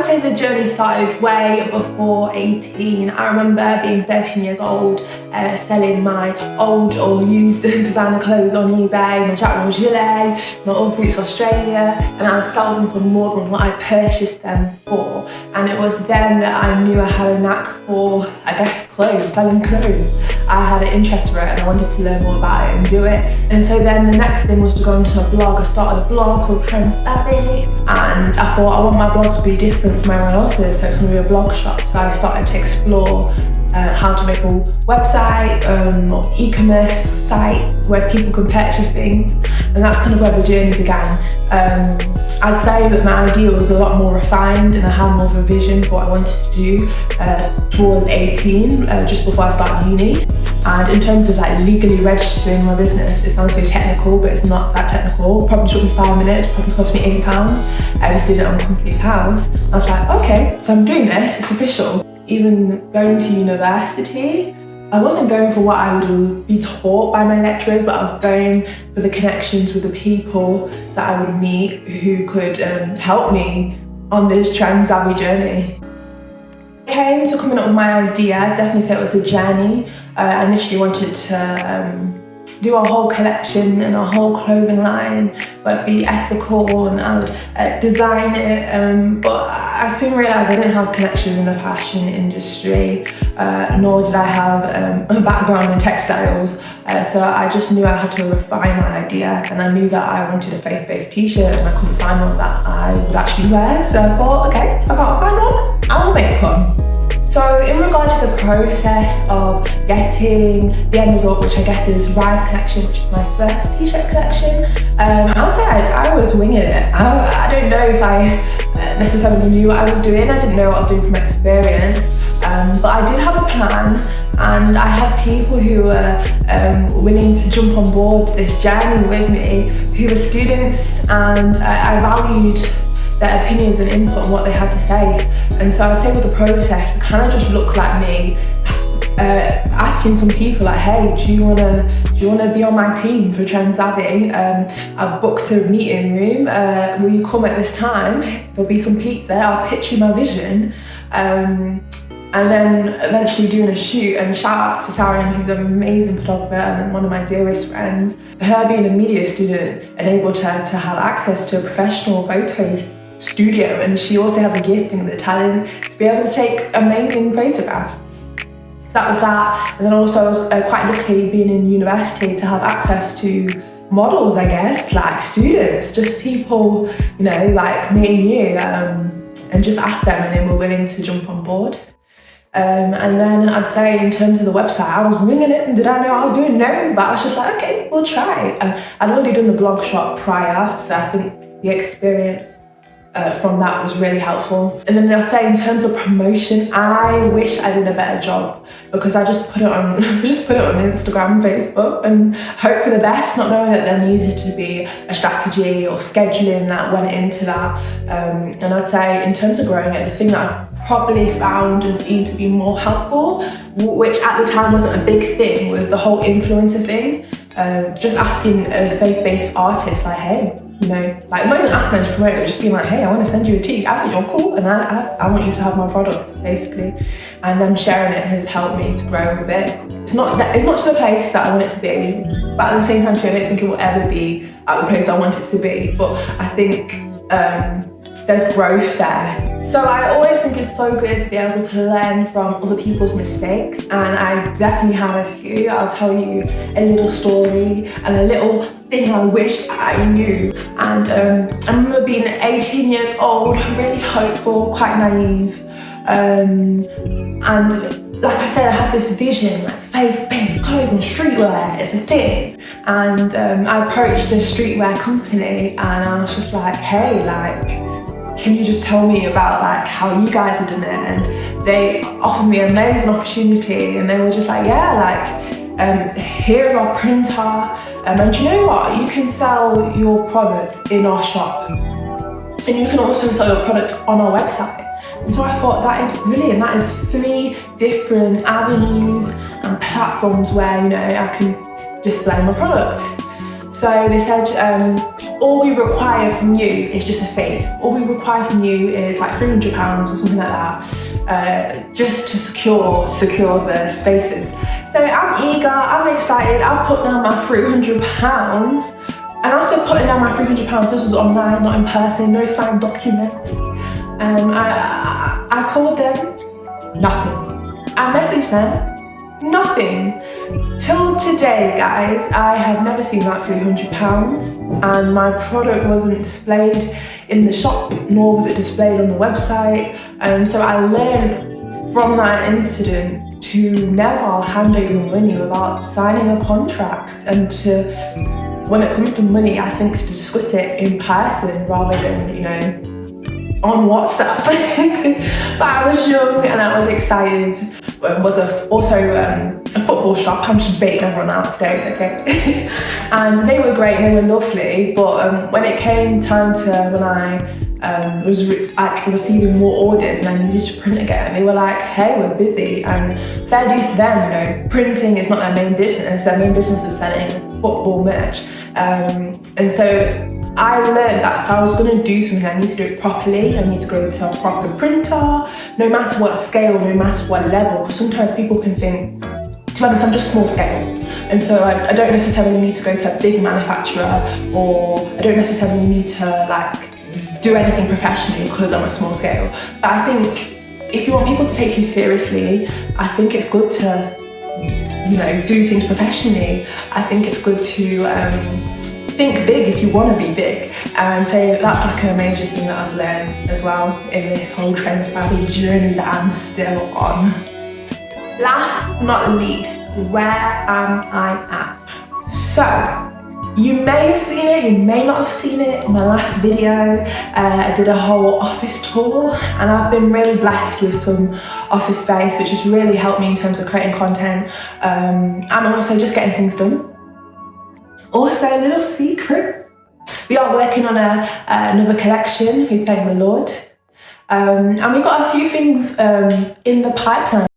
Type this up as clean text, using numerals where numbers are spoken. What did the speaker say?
would say the journey started way before 18. I remember being 13 years old, selling my old or used designer clothes on eBay, my Jack Shey, my old boots Australia, and I would sell them for more than what I purchased them for. And it was then that I knew I had a knack for, I guess, clothes, selling clothes. I had an interest for it and I wanted to learn more about it and do it. And so then the next thing was to go onto a blog. I started a blog called Trend Savvy, and I thought I want my blog to be different from everyone else's, so it's going to be a blog shop. So I started to explore how to make a website or e-commerce site where people can purchase things, and that's kind of where the journey began. I'd say that my idea was a lot more refined and I had more of a vision for what I wanted to do towards 18, just before I started uni. And in terms of like legally registering my business, it sounds so technical, but it's not that technical. Probably took me 5 minutes, probably cost me £8. I just did it on company's house. I was like, okay, so I'm doing this, it's official. Even going to university, I wasn't going for what I would be taught by my lecturers, but I was going for the connections with the people that I would meet who could help me on this trend savvy journey. Came to coming up with my idea, I'd definitely say it was a journey. I initially wanted to do a whole collection and a whole clothing line, but be ethical, and I would design it, but I soon realised I didn't have connections in the fashion industry, nor did I have a background in textiles, so I just knew I had to refine my idea, and I knew that I wanted a faith-based t-shirt and I couldn't find one that I would actually wear, so I thought, okay, if I can't find one, I will make one. So in regard to the process of getting the end result, which I guess is Rise Collection, which is my first t-shirt collection, I'll say I was winging it. I don't know if I necessarily knew what I was doing. I didn't know what I was doing from experience, but I did have a plan, and I had people who were willing to jump on board this journey with me, who were students, and I valued their opinions and input on what they had to say. And so I'd say with the process, it kind of just looked like me asking some people like, hey, do you wanna be on my team for Trend Savvy? I've booked a meeting room, will you come at this time? There'll be some pizza, I'll pitch you my vision. And then eventually doing a shoot, and shout out to Sarah, who's an amazing photographer and one of my dearest friends. Her being a media student enabled her to have access to a professional photo studio, and she also had the gifting and the talent to be able to take amazing photographs. So that was that, and then also I was quite lucky being in university to have access to models, I guess, like students, just people, you know, like me and you, and just ask them and they were willing to jump on board. And then I'd say in terms of the website, I was winging it. Did I know what I was doing? No, but I was just like, okay, we'll try. I'd already done the blog shop prior, so I think the experience from that was really helpful. And then I'd say in terms of promotion, I wish I did a better job, because I just put it on Instagram, Facebook, and hope for the best, not knowing that there needed to be a strategy or scheduling that went into that. And I'd say in terms of growing it, the thing that I probably found and seemed to be more helpful, which at the time wasn't a big thing, was the whole influencer thing. Just asking a faith-based artist, like, hey, you know, like not even asking them to promote it, just being like, hey, I want to send you a tee, I think you're cool, and I want you to have my product, basically. And them sharing it has helped me to grow with it. It's not to the place that I want it to be, but at the same time too, I don't think it will ever be at the place I want it to be, but I think there's growth there. So I always think it's so good to be able to learn from other people's mistakes, and I definitely have a few. I'll tell you a little story and a little thing I wish I knew. And I remember being 18 years old, really hopeful, quite naive, and like I said, I had this vision, like faith-based clothing, streetwear is a thing. And I approached a streetwear company, and I was just like, hey, like, can you just tell me about like how you guys are doing it? And they offered me an amazing opportunity, and they were just like, yeah, like here's our printer, and you know what, you can sell your product in our shop, and you can also sell your product on our website. And so I thought, that is brilliant. That is 3 different avenues and platforms where, you know, I can display my product. So So they said, all we require from you is just a fee. All we require from you is like £300 or something like that, just to secure the spaces. So I'm eager, I'm excited, I put down my £300. And after putting down my £300, this was online, not in person, no signed documents. I called them, nothing. I messaged them, nothing. Till today, guys, I have never seen that £300, and my product wasn't displayed in the shop, nor was it displayed on the website. So I learned from that incident to never hand over money without signing a contract, and when it comes to money, I think to discuss it in person rather than, on WhatsApp. But I was young and I was excited. It was also a football shop. I'm just baiting everyone out today, it's okay. And they were great, they were lovely, but when it came time to when I was receiving more orders and I needed to print again, they were like, hey, we're busy. And fair dues to them, printing is not their main business. Their main business is selling football merch. And so I learned that if I was going to do something, I need to do it properly. I need to go to a proper printer, no matter what scale, no matter what level. Because sometimes people can think, to be honest, I'm just small scale. And so I don't necessarily need to go to a big manufacturer, or I don't necessarily need to do anything professionally because I'm a small scale. But I think if you want people to take you seriously, I think it's good to, do things professionally. I think it's good to think big if you want to be big, and so that's like a major thing that I've learned as well in this whole trend savvy journey that I'm still on. Last but not least, where am I at? So you may have seen it, you may not have seen it in my last video. I did a whole office tour, and I've been really blessed with some office space, which has really helped me in terms of creating content, and also just getting things done. Also, a little secret, we are working on another collection, we thank the Lord. And we've got a few things in the pipeline.